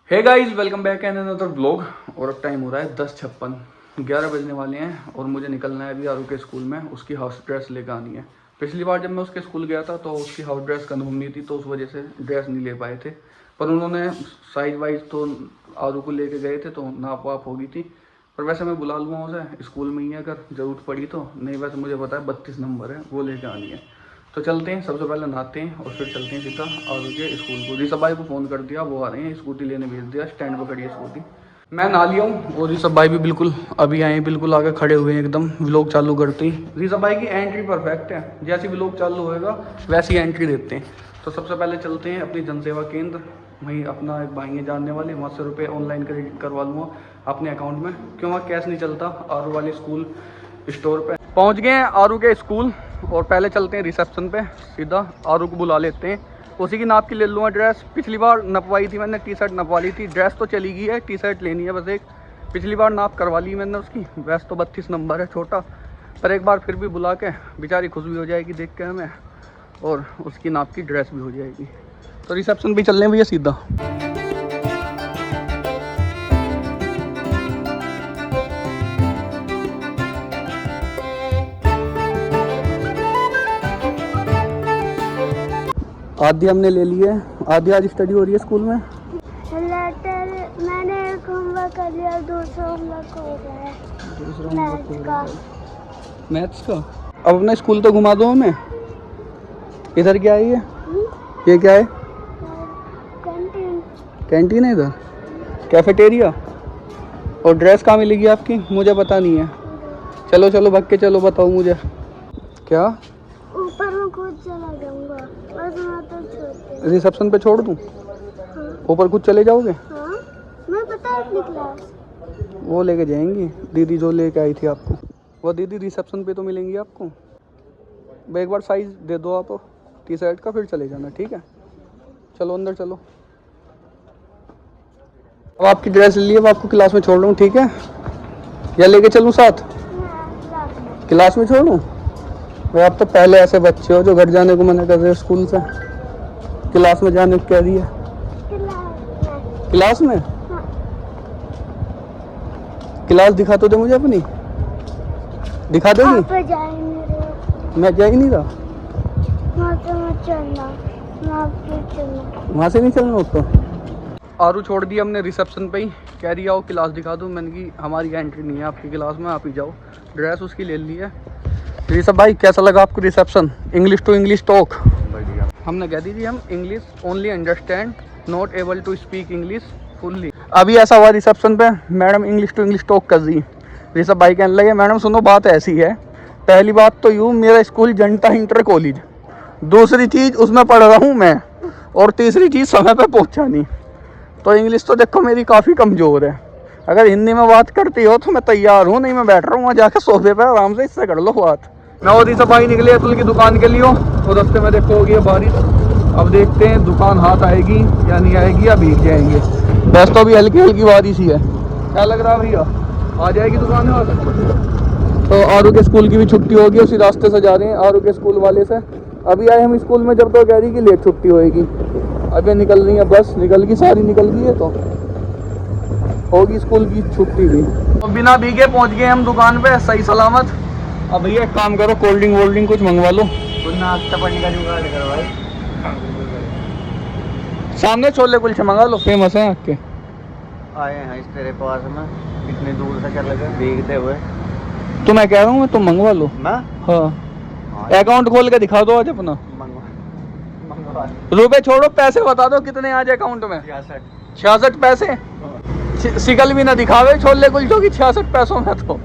Hey guys, welcome back and another vlog. और अब time हो रहा है 10:56, 11 बजने वाले हैं और मुझे निकलना है अभी आरू के स्कूल में। उसकी हाउस ड्रेस लेकर आनी है। पिछली बार जब मैं उसके स्कूल गया था तो उसकी हाउस ड्रेस कन्फर्म नहीं थी, तो उस वजह से ड्रेस नहीं ले पाए थे। पर उन्होंने साइज वाइज तो आरू को लेके गए थे, तो नाप वाप होगी थी। पर वैसे मैं बुला लूँगा उसे, स्कूल में ही है, अगर ज़रूरत पड़ी तो। नहीं वैसे मुझे पता है 32 नंबर है, वो लेके आनी है। तो चलते हैं, सबसे पहले नहाते हैं और फिर चलते हैं सीधा आरू के स्कूल को। ऋषभ भाई को फ़ोन कर दिया, वो आ रहे हैं, स्कूटी लेने भेज दिया, स्टैंड पर खड़ी है स्कूटी। मैं नहा लिया हूँ और ऋषभ भाई भी बिल्कुल अभी आए हैं, बिल्कुल आगे खड़े हुए हैं एकदम व्लॉग चालू करते ही। ऋषभ भाई की एंट्री परफेक्ट है, जैसी व्लॉग चालू होएगा वैसी एंट्री देते हैं। तो सबसे पहले चलते हैं अपनी जनसेवा केंद्र, वहीं अपना एक भाई है जानने वाले, वहाँ से रुपये ऑनलाइन क्रेडिट करवा लूँगा अपने अकाउंट में, क्यों वहाँ कैश नहीं चलता आरू वाली स्कूल स्टोर पे। पहुँच गए हैं आरू के स्कूल और पहले चलते हैं रिसेप्शन पे, सीधा आरू को बुला लेते हैं। उसी की नाप की ले लूँगा ड्रेस। पिछली बार नपवाई थी मैंने, टी शर्ट नपवा ली थी, ड्रेस तो चली गई है, टी शर्ट लेनी है बस एक। पिछली बार नाप करवा ली मैंने उसकी, वैसे तो 32 नंबर है छोटा, पर एक बार फिर भी बुला के बेचारी खुश भी हो जाएगी देख के हमें, और उसकी नाप की ड्रेस भी हो जाएगी। तो रिसेप्शन भी चल रहे हैं भैया सीधा। आधी हमने ले ली है, आधी आज स्टडी हो रही है स्कूल में। लेटर मैंने एक होमवर्क कर लिया, दूसरा होमवर्क हो रहा है, दूसरा मैथ्स का। अब अपना स्कूल तो घुमा दो हमें। इधर क्या है ये क्या है? कैंटीन। कैंटीन है इधर, कैफेटेरिया। और ड्रेस कहाँ मिलेगी आपकी? मुझे पता नहीं है। चलो चलो भाग के चलो, बताओ मुझे क्या। ऊपर में खुद चला जाऊंगा, बस वहाँ तक छोड़ दे। रिसेप्शन पे छोड़ दूँ? हाँ, ऊपर खुद चले जाओगे? हाँ, मैं पता है अपनी क्लास। वो लेके जाएंगी दीदी, जो लेके आई थी आपको, वो दीदी रिसेप्शन पे तो मिलेंगी आपको। एक बार साइज दे दो आप टी शर्ट का, फिर चले जाना, ठीक है? चलो अंदर चलो। अब आपकी ड्रेस ले ली, अब आपको क्लास में छोड़ रहा हूँ, ठीक है? या लेके चलूँ साथ? क्लास में छोड़ दूँ? भाई आप तो पहले ऐसे बच्चे हो जो घर जाने को मना कर रहे हो स्कूल से, क्लास में जाने को कह रही है। क्लास में? हाँ। क्लास दिखा तो दे मुझे अपनी, दिखा देगी? आप जाएंगे, मैं जा ही नहीं रहा। वहाँ से मत चलना, वहाँ से नहीं चलना तो। आरू छोड़ दिया हमने रिसेप्शन पे ही, कह रही आओ क्लास दिखा दो। मैंने की हमारी एंट्री नहीं है आपकी क्लास में, आप ही जाओ। ड्रेस उसकी ले ली है। ऋषभ भाई कैसा लगा आपको reception? English to English talk. बढ़िया। हमने कह दी थी हम English only understand, not able to speak English fully. अभी ऐसा हुआ रिसेप्शन पे, madam English to English talk कर दी। ऋषभ भाई कहने लगे मैडम सुनो बात ऐसी है, पहली बात तो यूँ मेरा स्कूल जनता इंटर कॉलेज, दूसरी चीज़ उसमें पढ़ रहा हूँ मैं, और तीसरी चीज़ समय पे पहुँचा नहीं। तो इंग्लिश तो देखो मेरी काफ़ी कमज़ोर है, अगर हिंदी में बात करती हो तो मैं तैयार हूँ, नहीं मैं बैठ रहा हूँ वहाँ जाकर सोफे पे आराम से, इससे कर लो बात। मैं और ऋषभ भाई निकले अतुल की दुकान के लिए, और रास्ते में देखो होगी बारिश। अब देखते हैं दुकान हाथ आएगी या नहीं आएगी, या भीग जाएंगे। बस तो अभी हल्की हल्की बारिश ही है। क्या लग रहा है भैया, आ जाएगी दुकान हाथ? तो आरू के स्कूल की भी छुट्टी होगी, उसी रास्ते से जा रहे हैं आरू के स्कूल वाले से। अभी आए हम स्कूल में जब तो कह रही कि लेट छुट्टी होएगी, अभी निकल रही है बस, निकल गई, सारी निकल गई है, तो होगी स्कूल की छुट्टी भी। तो बिना भीगे पहुंच गए हम दुकान पे सही सलामत। अब भैया एक काम करो, कोल्ड ड्रिंक वोल्ड ड्रिंक कुछ मंगवा लो। नाश्ता पानी का जुगाड़ करो भाई। सामने छोले कुलचे मंगा लो, फेमस है आपके। आए हैं इस तेरे पास में, इतनी दूर से चल गए भीगते हुए। तो मैं कह रहा हूँ तुम मंगवा लो। मैं हाँ, अकाउंट खोल के दिखा दो आज अपना। मंगवा रुपए छोड़ो, पैसे बता दो कितने आज अकाउंट में। 66 पैसे। शिकल भी ना दिखावे छोले कुलचों की 66 पैसों में। तो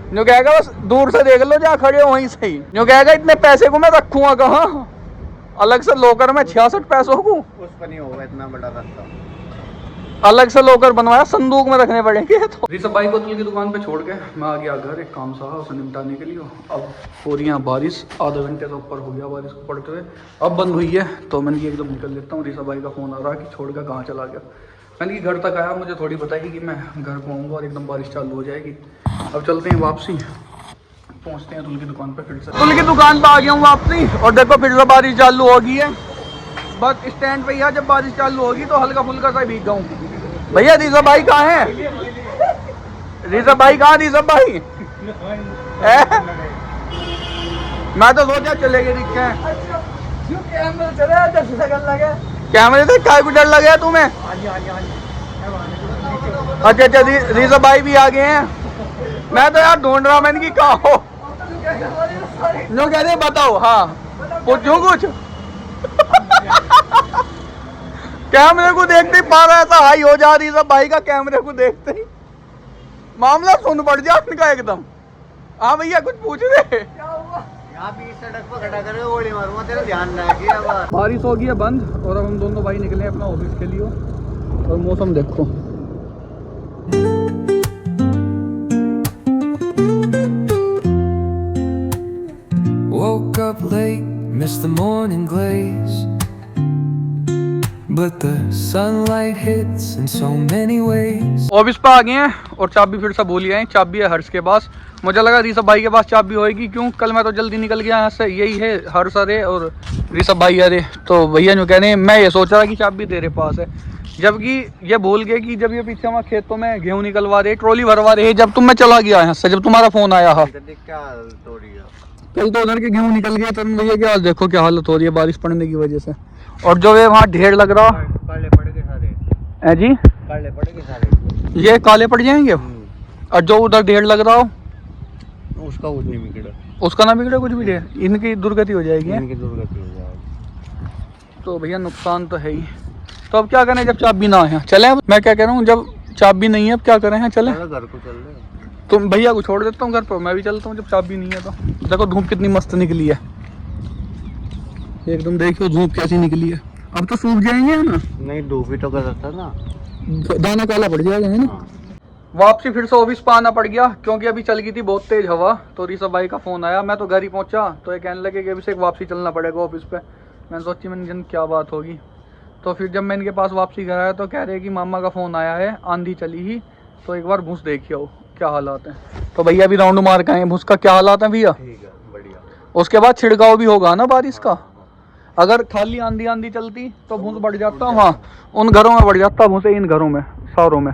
जो कहेगा बस दूर से देख लो, जहाँ खड़े हो वहीं सही। जो कहेगा इतने पैसे को मैं रखूंगा कहाँ, अलग से लॉकर में 66 पैसों को। उस पर नहीं होगा इतना बड़ा रास्ता, अलग से लॉकर बनवाया, संदूक में रखने पड़ेंगे। तो ऋषभ भाई को अतुल की दुकान पे छोड़ के मैं आ गया घर, एक काम सा उसे निपटाने के लिए। अब हो रही है बारिश, आधे घंटे से ऊपर हो गया बारिश को पड़ते हुए, अब बंद हुई है। तो मैंने कि एकदम निकल लेता हूँ। ऋषभ भाई का फ़ोन आ रहा है कि छोड़ के कहाँ चला गया। मैंने कि घर तक आया, मुझे थोड़ी बताइए कि मैं घर को आऊँगा और एकदम बारिश चालू हो जाएगी। अब चलते हैं वापसी, पहुँचते हैं अतुल की दुकान पर फिर से। अतुल की दुकान पर आ गया हूँ वापसी, और देखो फिर से बारिश चालू हो गई है। बस स्टैंड पे ही है, जब बारिश चालू होगी तो हल्का फुल्का सा भीग जाऊँ। भैया ऋषभ भाई कहाँ है? ऋषभ भाई कहाँ? ऋषभ भाई मैं तो सोचा चले गए रिक्शा। कैमरे से काय को डर लगा तुम्हें? अच्छा अच्छा ऋषभ भाई भी आ गए हैं। मैं तो यार ढूंढ रहा मैंने कि कहा हो। जो कह रहे बताओ। हाँ पूछूं कुछ? कैमरे को देखते ही पारा ऐसा हाई हो जा रही सब भाई का, कैमरे को देखते ही मामला सुन पड़ जा उनका एकदम। हाँ भैया कुछ पूछ रहे? यहाँ भी सड़क पर खड़ा करके गोली मारूंगा, तेरा ध्यान रखिए। बारिश हो गई है बंद और अब हम दोनों भाई निकले हैं अपना ऑफिस के लिए। और मौसम देखो। Woke up late, missed the morning glaze, but the sunlight hits in so many ways. Office पे आ गए हैं और चाबी फिर से भूल गए हैं। चाबी है हर्ष के पास। मुझे लगा ऋषभ भाई के पास चाबी होएगी, क्यों कल मैं तो जल्दी निकल गया यहाँ से। यही है हर्ष अरे और ऋषभ भाई अरे। तो भैया जो कह रहे हैं, मैं ये सोच रहा कि चाबी तेरे पास है, जबकि ये भूल गए कि जब ये पीछे वहाँ खेतों में गेहूँ निकलवा रहे, ट्रॉली भरवा रहे, जब तुम मैं चला गया यहाँ से, जब तुम्हारा फोन आया। हाँ कल तो उधर के गेहूँ निकल गए। तरुण भैया की आज देखो क्या हालत हो रही है बारिश पड़ने की वजह से। और जो है वहाँ ढेर लग रहा है जी, काले पड़ेंगे सारे, ये काले पड़ जाएंगे। और जो उधर ढेर लग रहा हो उसका कुछ नहीं बिगड़ा, उसका ना बिगड़े कुछ भी ढेर, इनकी दुर्गति हो जाएगी। इनकी दुर्गति हो जाएगी। तो भैया नुकसान तो है ही। तो अब क्या करें जब चाबी ना है? चले? मैं क्या कह रहा हूँ, जब चाबी नहीं है अब क्या करें? हैं चले? घर को चल रहे। तुम भैया को छोड़ देता हूँ घर पर, मैं भी चलता हूँ जब चाबी नहीं है तो। देखो धूप कितनी मस्त निकली है एकदम, देखो धूप कैसी निकली है। अब तो सूख जाएंगे है ना? नहीं धूप भी तो कर सकता ना, दाना काला पड़ जाएगा है ना। वापसी फिर से ऑफिस पर आना पड़ गया क्योंकि अभी चल गई थी बहुत तेज हवा। तो ऋषभ भाई का फोन आया, मैं तो घर ही पहुंचा तो ये कहने लगे कि अभी से वापसी चलना पड़ेगा ऑफिस पे। मैंने सोची मैंने जन क्या बात होगी। तो फिर जब मैं इनके पास वापसी घर आया तो कह रहे कि मामा का फोन आया है, आंधी चली ही, तो एक बार भूस देखिए क्या हालात हैं। तो भैया अभी राउंड मार के आए, भूस का क्या हालात है भैया? ठीक है बढ़िया। उसके बाद छिड़काव भी होगा ना बारिश का। अगर खाली आंधी चलती तो भूस बढ़ जाता वहाँ, उन घरों में बढ़ जाता भूसे, इन घरों में सारों में।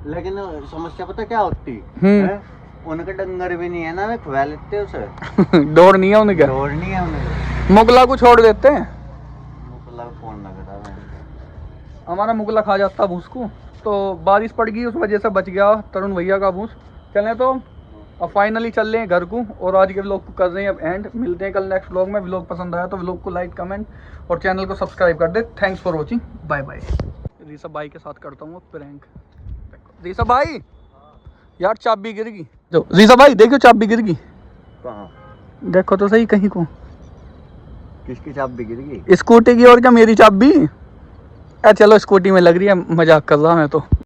लेकिन समस्या पता क्या होती है? उनके डंगर भी नहीं है ना, वे खुआ लेते उसे। डोर नहीं है उनके, डोर नहीं है उन्हें, मुगला को छोड़ देते हैं। मुगला फोन लगा था, हमारा मुगला खा जाता भूस को। तो बारिश पड़ गई उस वजह से बच गया तरुण भैया का भूस। चलें तो अब फाइनली चल रहे हैं घर को और आज के व्लॉग को कर रहे हैं अब एंड। मिलते हैं कल नेक्स्ट व्लॉग में। व्लॉग पसंद आया तो व्लॉग को लाइक कमेंट और चैनल को सब्सक्राइब कर दे। Thanks for watching, bye bye. Rishabh भाई के साथ करता हूँ प्रैंक। ऋषभ भाई यार चाबी गिर गई। जो ऋषभ भाई देखो चाबी गिर गई। कहाँ? देखो तो सही कहीं को। किसकी चाबी गिर गई? स्कूटी की और क्या मेरी चाबी? चलो स्कूटी में लग रही है, मजाक कर रहा मैं तो।